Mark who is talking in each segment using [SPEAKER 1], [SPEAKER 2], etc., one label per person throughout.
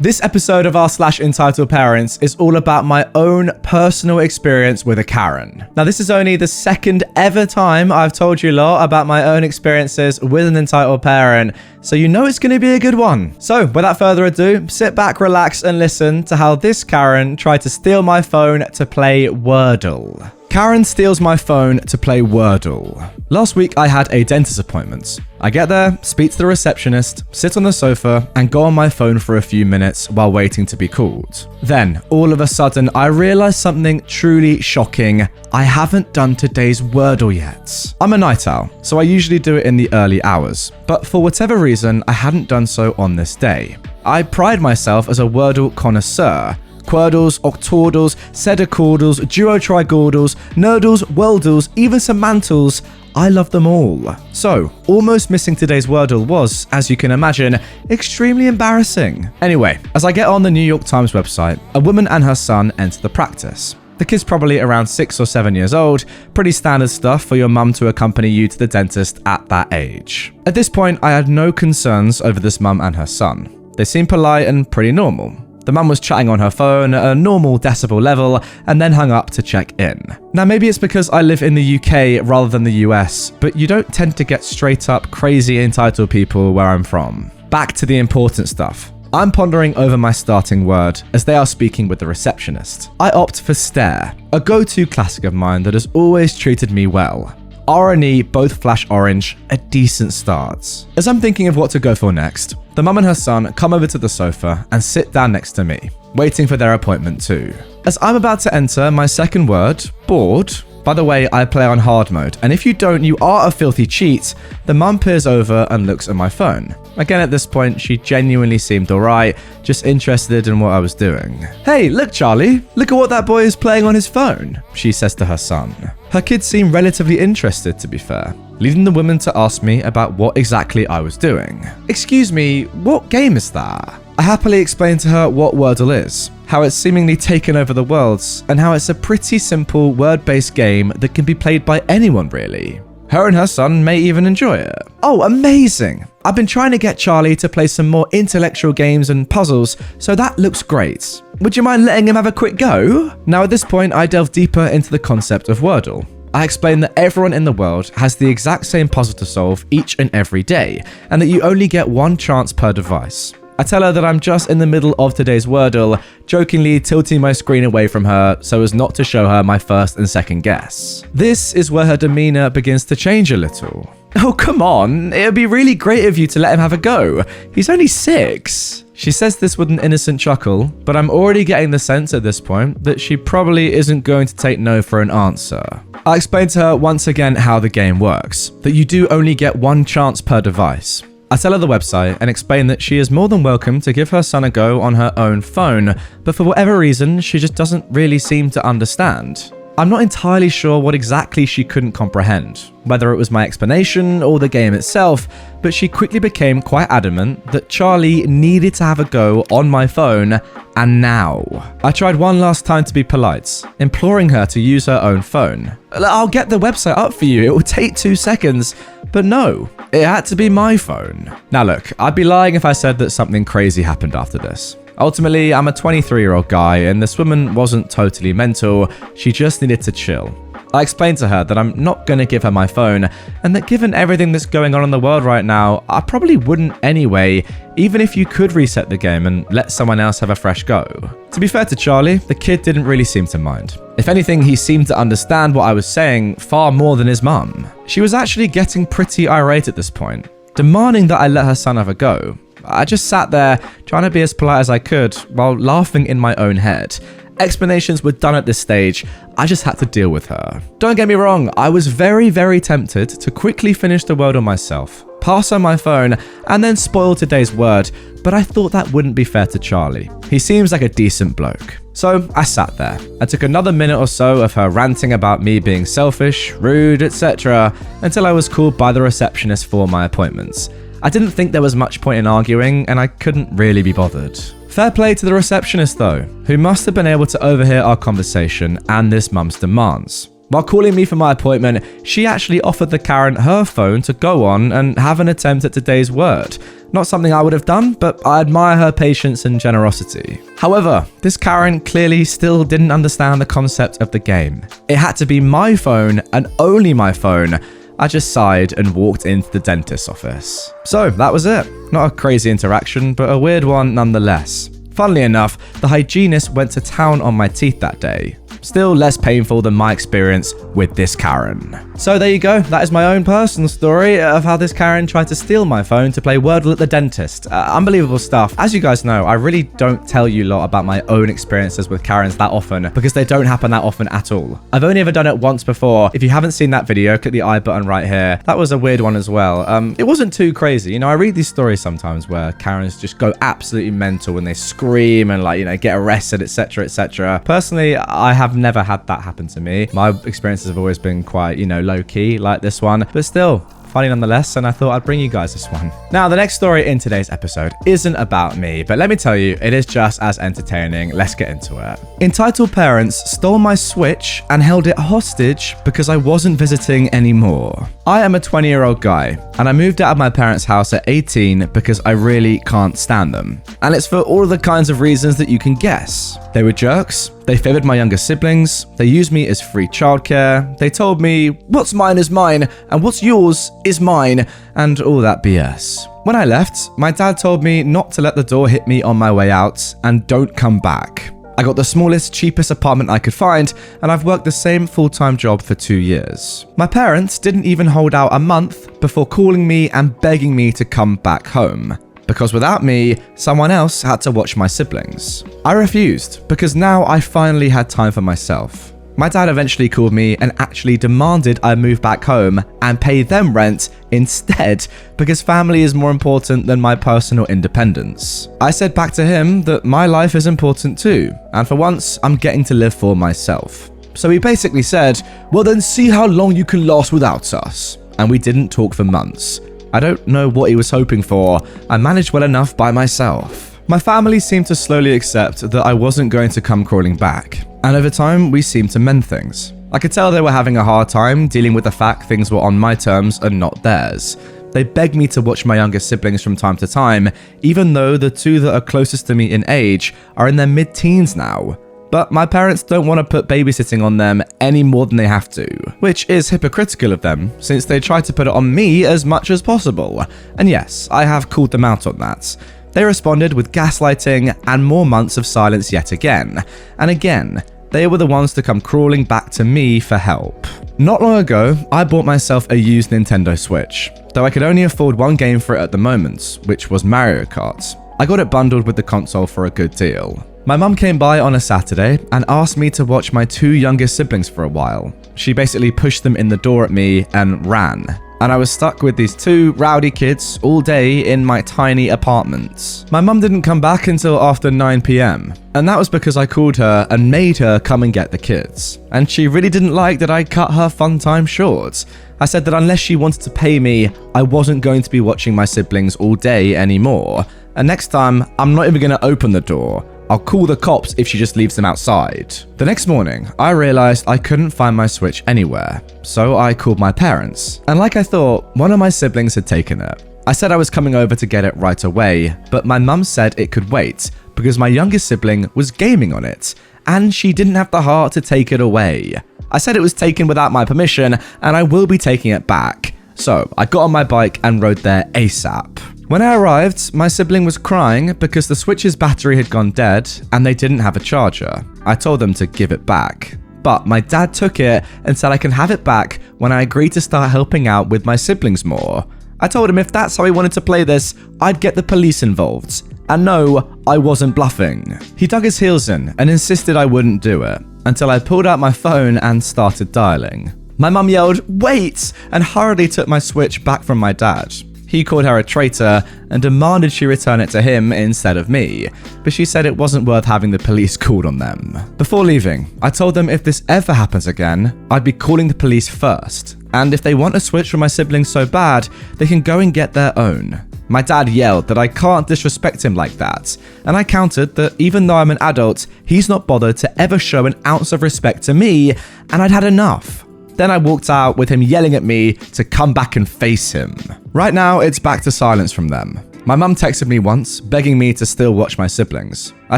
[SPEAKER 1] This episode of our /Entitled Parents is all about my own personal experience with a Karen. Now, this is only the second ever time I've told you lot about my own experiences with an entitled parent, so you know it's going to be a good one. So, without further ado, sit back, relax, and listen to how this Karen tried to steal my phone to play Wordle. Karen steals my phone to play Wordle. Last week, I had a dentist appointment. I get there, speak to the receptionist, sit on the sofa, and go on my phone for a few minutes while waiting to be called. Then, all of a sudden, I realize something truly shocking. I haven't done today's Wordle yet. I'm a night owl, so I usually do it in the early hours. But for whatever reason, I hadn't done so on this day. I pride myself as a Wordle connoisseur. Quordles, octordles, sedicordles, duotrigordles, nerdles, worldles, even some mantles. I love them all. So, almost missing today's Wordle was, as you can imagine, extremely embarrassing. Anyway, as I get on the New York Times website, a woman and her son enter the practice. The kid's probably around 6 or 7 years old, pretty standard stuff for your mum to accompany you to the dentist at that age. At this point, I had no concerns over this mum and her son. They seemed polite and pretty normal. The mum was chatting on her phone at a normal decibel level and then hung up to check in. Now, maybe it's because I live in the UK rather than the US, but you don't tend to get straight up crazy entitled people where I'm from. Back to the important stuff. I'm pondering over my starting word as they are speaking with the receptionist. I opt for stare, a go-to classic of mine that has always treated me well. R and E both flash orange, a decent start. As I'm thinking of what to go for next, the mum and her son come over to the sofa and sit down next to me, waiting for their appointment too. As I'm about to enter my second word, bored. By the way, I play on hard mode, and if you don't, you are a filthy cheat. The mum peers over and looks at my phone. Again, at this point, she genuinely seemed alright, just interested in what I was doing. "Hey, look Charlie, look at what that boy is playing on his phone," she says to her son. Her kids seem relatively interested, to be fair, leading the woman to ask me about what exactly I was doing. "Excuse me, what game is that?" I happily explained to her what Wordle is, how it's seemingly taken over the world, and how it's a pretty simple word-based game that can be played by anyone really. Her and her son may even enjoy it. "Oh, amazing! I've been trying to get Charlie to play some more intellectual games and puzzles, so that looks great. Would you mind letting him have a quick go?" Now at this point, I delve deeper into the concept of Wordle. I explain that everyone in the world has the exact same puzzle to solve each and every day, and that you only get one chance per device. I tell her that I'm just in the middle of today's Wordle, jokingly tilting my screen away from her so as not to show her my first and second guess. This is where her demeanor begins to change a little. "Oh, come on, it would be really great of you to let him have a go. He's only 6. She says this with an innocent chuckle, but I'm already getting the sense at this point that she probably isn't going to take no for an answer. I explain to her once again how the game works, that you do only get one chance per device. I tell her the website and explain that she is more than welcome to give her son a go on her own phone, but for whatever reason, she just doesn't really seem to understand. I'm not entirely sure what exactly she couldn't comprehend, whether it was my explanation or the game itself, but she quickly became quite adamant that Charlie needed to have a go on my phone, and now. I tried one last time to be polite, imploring her to use her own phone. "I'll get the website up for you, it will take 2 seconds. But no, it had to be my phone. Now look, I'd be lying if I said that something crazy happened after this. Ultimately, I'm a 23-year-old guy, and this woman wasn't totally mental, she just needed to chill. I explained to her that I'm not going to give her my phone, and that given everything that's going on in the world right now, I probably wouldn't anyway, even if you could reset the game and let someone else have a fresh go. To be fair to Charlie, the kid didn't really seem to mind. If anything, he seemed to understand what I was saying far more than his mum. She was actually getting pretty irate at this point, demanding that I let her son have a go. I just sat there, trying to be as polite as I could, while laughing in my own head. Explanations were done at this stage, I just had to deal with her. Don't get me wrong, I was very, very tempted to quickly finish the Wordle myself, pass her my phone, and then spoil today's word, but I thought that wouldn't be fair to Charlie. He seems like a decent bloke. So I sat there. I took another minute or so of her ranting about me being selfish, rude, etc. until I was called by the receptionist for my appointments. I didn't think there was much point in arguing, and I couldn't really be bothered. Fair play to the receptionist though, who must have been able to overhear our conversation and this mum's demands. While calling me for my appointment, she actually offered the Karen her phone to go on and have an attempt at today's word. Not something I would have done, but I admire her patience and generosity. However, this Karen clearly still didn't understand the concept of the game. It had to be my phone and only my phone. I just sighed and walked into the dentist's office. So that was it. Not a crazy interaction, but a weird one nonetheless. Funnily enough, the hygienist went to town on my teeth that day. Still less painful than my experience with this Karen. So there you go, that is my own personal story of how this Karen tried to steal my phone to play Wordle at the dentist. Unbelievable stuff. As you guys know, I really don't tell you a lot about my own experiences with Karens that often because they don't happen that often at all. I've only ever done it once before. If you haven't seen that video, click the I button right here. That was a weird one as well. It wasn't too crazy. You know, I read these stories sometimes where Karens just go absolutely mental when they scream and get arrested, etc, etc. Personally, I have never had that happen to me. My experiences have always been quite, low-key like this one, but still funny nonetheless, and I thought I'd bring you guys this one. Now, the next story in today's episode isn't about me, but let me tell you, it is just as entertaining. Let's get into it. Entitled parents stole my Switch and held it hostage because I wasn't visiting anymore. I am a 20-year-old guy, and I moved out of my parents' house at 18 because I really can't stand them. And it's for all the kinds of reasons that you can guess. They were jerks, they favored my younger siblings, they used me as free childcare, they told me, what's mine is mine, and what's yours is mine, and all that BS. When I left, my dad told me not to let the door hit me on my way out, and don't come back. I got the smallest, cheapest apartment I could find, and I've worked the same full-time job for 2 years. My parents didn't even hold out a month before calling me and begging me to come back home. Because without me, someone else had to watch my siblings. I refused, because now I finally had time for myself. My dad eventually called me and actually demanded I move back home and pay them rent instead, because family is more important than my personal independence. I said back to him that my life is important too, and for once, I'm getting to live for myself. So he basically said, well then see how long you can last without us. And we didn't talk for months. I don't know what he was hoping for. I managed well enough by myself. My family seemed to slowly accept that I wasn't going to come crawling back, and over time we seemed to mend things. I could tell they were having a hard time dealing with the fact things were on my terms and not theirs. They begged me to watch my younger siblings from time to time, even though the two that are closest to me in age are in their mid-teens now. But my parents don't want to put babysitting on them any more than they have to, which is hypocritical of them, since they try to put it on me as much as possible. And yes, I have called them out on that. They responded with gaslighting and more months of silence yet again. And again, they were the ones to come crawling back to me for help. Not long ago, I bought myself a used Nintendo Switch, though I could only afford one game for it at the moment, which was Mario Kart. I got it bundled with the console for a good deal. My mum came by on a Saturday and asked me to watch my two youngest siblings for a while. She basically pushed them in the door at me and ran. And I was stuck with these two rowdy kids all day in my tiny apartment. My mum didn't come back until after 9 p.m. And that was because I called her and made her come and get the kids. And she really didn't like that I cut her fun time short. I said that unless she wanted to pay me, I wasn't going to be watching my siblings all day anymore. And next time, I'm not even going to open the door. I'll call the cops if she just leaves them outside. The next morning, I realized I couldn't find my Switch anywhere, so I called my parents. And like I thought, one of my siblings had taken it. I said I was coming over to get it right away, but my mum said it could wait because my youngest sibling was gaming on it, and she didn't have the heart to take it away. I said it was taken without my permission, and I will be taking it back. So I got on my bike and rode there ASAP. When I arrived, my sibling was crying because the Switch's battery had gone dead and they didn't have a charger. I told them to give it back. But my dad took it and said I can have it back when I agree to start helping out with my siblings more. I told him if that's how he wanted to play this, I'd get the police involved. And no, I wasn't bluffing. He dug his heels in and insisted I wouldn't do it, until I pulled out my phone and started dialing. My mum yelled, "Wait!" and hurriedly took my Switch back from my dad. He called her a traitor and demanded she return it to him instead of me, but she said it wasn't worth having the police called on them. Before leaving, I told them if this ever happens again, I'd be calling the police first, and if they want a Switch from my siblings so bad, they can go and get their own. My dad yelled that I can't disrespect him like that, and I countered that even though I'm an adult, he's not bothered to ever show an ounce of respect to me, and I'd had enough. Then I walked out with him yelling at me to come back and face him. Right now, it's back to silence from them. My mum texted me once, begging me to still watch my siblings. I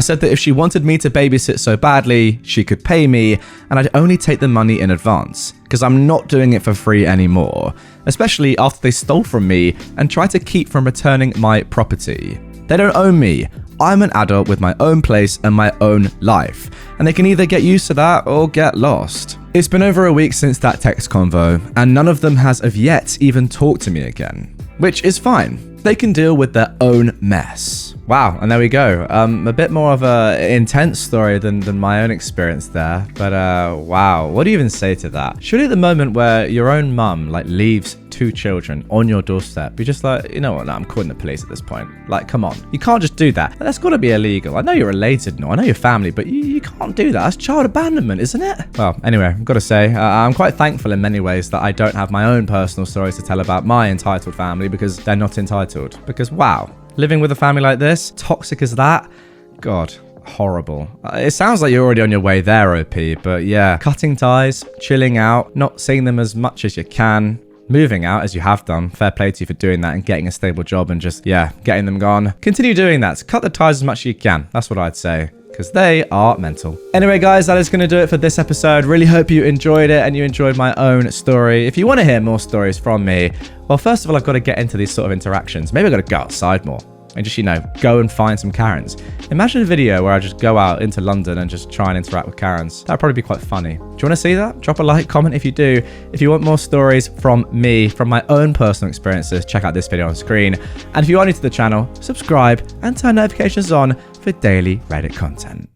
[SPEAKER 1] said that if she wanted me to babysit so badly, she could pay me, and I'd only take the money in advance, because I'm not doing it for free anymore, especially after they stole from me and tried to keep from returning my property. They don't own me. I'm an adult with my own place and my own life, and they can either get used to that or get lost. It's been over a week since that text convo, and none of them has of yet even talked to me again, which is fine. They can deal with their own mess. Wow, and there we go. A bit more of a intense story than my own experience there, but wow, what do you even say to that? Surely at the moment where your own mum leaves 2 children on your doorstep, you're just like, you know what, no, I'm calling the police at this point. Like, come on, you can't just do that. That's got to be illegal. I know you're related, no, I know you're family, but you can't do that. That's child abandonment, isn't it? Well, anyway, I've got to say, I'm quite thankful in many ways that I don't have my own personal stories to tell about my entitled family, because they're not entitled. Because wow, living with a family like this, toxic as that, God, horrible. It sounds like you're already on your way there, OP, but yeah, cutting ties, chilling out, not seeing them as much as you can, moving out as you have done. Fair play to you for doing that and getting a stable job and just, yeah, getting them gone. Continue doing that. Cut the ties as much as you can. That's what I'd say, because they are mental. Anyway, guys, that is going to do it for this episode. Really hope you enjoyed it and you enjoyed my own story. If you want to hear more stories from me, well, first of all, I've got to get into these sort of interactions. Maybe I've got to go outside more and just, you know, go and find some Karens. Imagine a video where I just go out into London and just try and interact with Karens. That'd probably be quite funny. Do you want to see that? Drop a like, comment if you do. If you want more stories from me, from my own personal experiences, check out this video on screen. And if you are new to the channel, subscribe and turn notifications on for daily Reddit content.